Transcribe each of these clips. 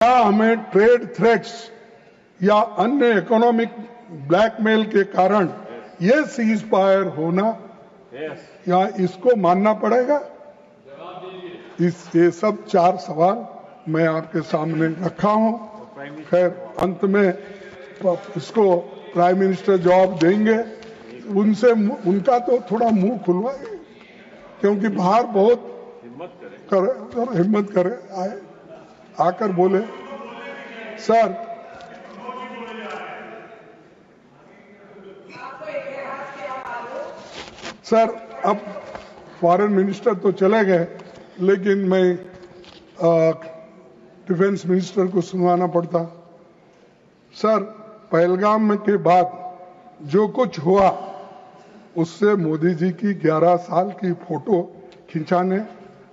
क्या हमें trade threats या अन्य इकोनॉमिक ब्लैकमेल के कारण ये सीज फायर होना या इसको मानना पड़ेगा? ये सब 4 सवाल मैं आपके सामने रखा हूं। खैर अंत में इसको प्राइम मिनिस्टर जवाब देंगे, उनसे उनका तो थोड़ा मुंह खुलवाए, क्योंकि बाहर बहुत हिम्मत करे आए आकर बोले। सर अब फॉरेन मिनिस्टर तो चले गए, लेकिन मैं डिफेंस मिनिस्टर को सुनवाना पड़ता। सर, पहलगाम के बाद जो कुछ हुआ उससे मोदी जी की 11 साल की फोटो खिंचाने,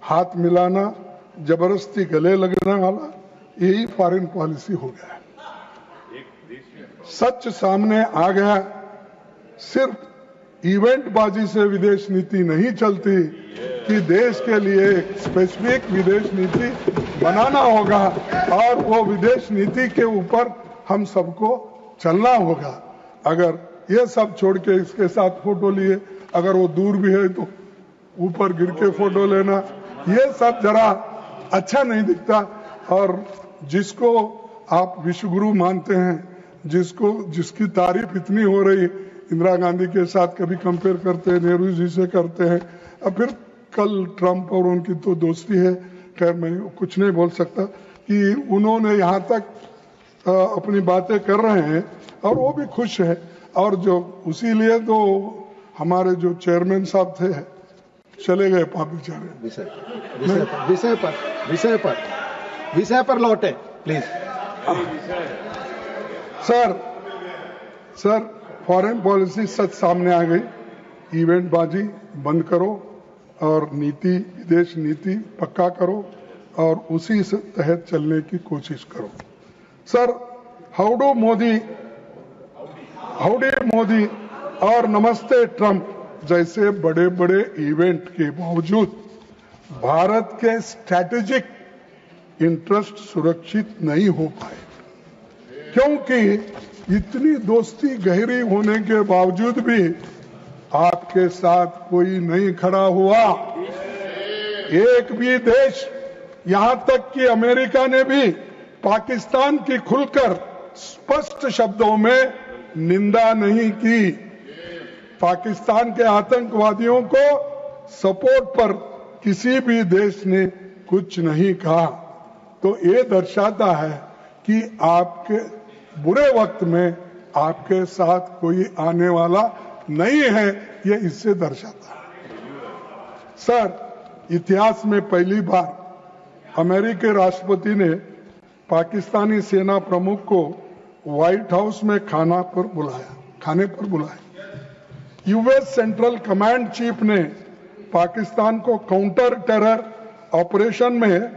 हाथ मिलाना, जबरदस्ती गले लगने वाला, यही फॉरेन पॉलिसी हो गया है। सच सामने आ गया। सिर्फ इवेंट बाजी से विदेश नीति नहीं चलती कि देश के लिए एक स्पेसिफिक विदेश नीति बनाना होगा और वो विदेश नीति के ऊपर हम सबको चलना होगा। अगर ये सब छोड़ के इसके साथ फोटो लिए, अगर वो दूर भी है तो ऊपर गिर के फोटो लेना, ये सब जरा अच्छा नहीं दिखता। और जिसको आप विश्वगुरु मानते हैं, जिसकी तारीफ इतनी हो रही, इंदिरा गांधी के साथ कभी कंपेयर करते हैं, नेहरू जी से करते हैं, और फिर कल ट्रंप और उनकी तो दोस्ती है। खैर मैं कुछ नहीं बोल सकता कि उन्होंने यहाँ तक अपनी बातें कर रहे हैं और वो भी खुश है। और जो उसी लिए तो हमारे जो चेयरमैन साहब थे चले गए पापी बेचारे। विषय पर लौटे प्लीज। सर फॉरेन पॉलिसी सच सामने आ गई। इवेंट बाजी बंद करो और विदेश नीति पक्का करो और उसी से तहत चलने की कोशिश करो। सर, हाउडी मोदी और नमस्ते ट्रंप जैसे बड़े बड़े इवेंट के बावजूद भारत के स्ट्रैटेजिक इंटरेस्ट सुरक्षित नहीं हो पाए, क्योंकि इतनी दोस्ती गहरी होने के बावजूद भी आपके साथ कोई नहीं खड़ा हुआ। एक भी देश, यहां तक कि अमेरिका ने भी पाकिस्तान की खुलकर स्पष्ट शब्दों में निंदा नहीं की। पाकिस्तान के आतंकवादियों को सपोर्ट पर किसी भी देश ने कुछ नहीं कहा। तो ये दर्शाता है कि आपके बुरे वक्त में आपके साथ कोई आने वाला नहीं है, ये इससे दर्शाता है। सर, इतिहास में पहली बार अमेरिकी राष्ट्रपति ने पाकिस्तानी सेना प्रमुख को व्हाइट हाउस में खाने पर बुलाया। यूएस सेंट्रल कमांड चीफ ने पाकिस्तान को काउंटर टेरर ऑपरेशन में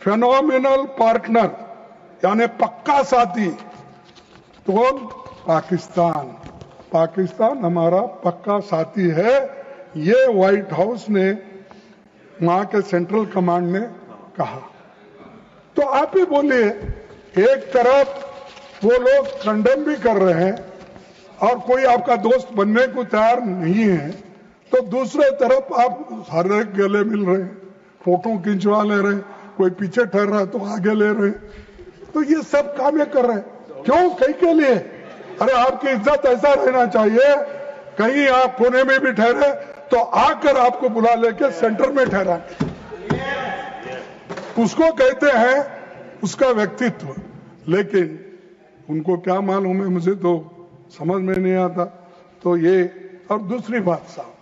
फेनोमिनल पार्टनर यानी पक्का साथी, तो पाकिस्तान हमारा पक्का साथी है, ये व्हाइट हाउस ने, वहां के सेंट्रल कमांड ने कहा। तो आप ही बोलिए, एक तरफ वो लोग कंडेम भी कर रहे हैं और कोई आपका दोस्त बनने को तैयार नहीं है, तो दूसरे तरफ आप हर एक गले मिल रहे हैं, फोटो खिंचवा ले रहे हैं, कोई पीछे ठहर रहा है तो आगे ले रहे हैं। तो ये सब काम कर रहे हैं, क्यों? कहीं के लिए? अरे आपकी इज्जत ऐसा रहना चाहिए, कहीं आप कोने में भी ठहरे तो आकर आपको बुला लेके सेंटर में ठहरा, उसको कहते हैं उसका व्यक्तित्व। लेकिन उनको क्या मालूम है, मुझे तो समझ में नहीं आता। तो ये, और दूसरी बात साहब,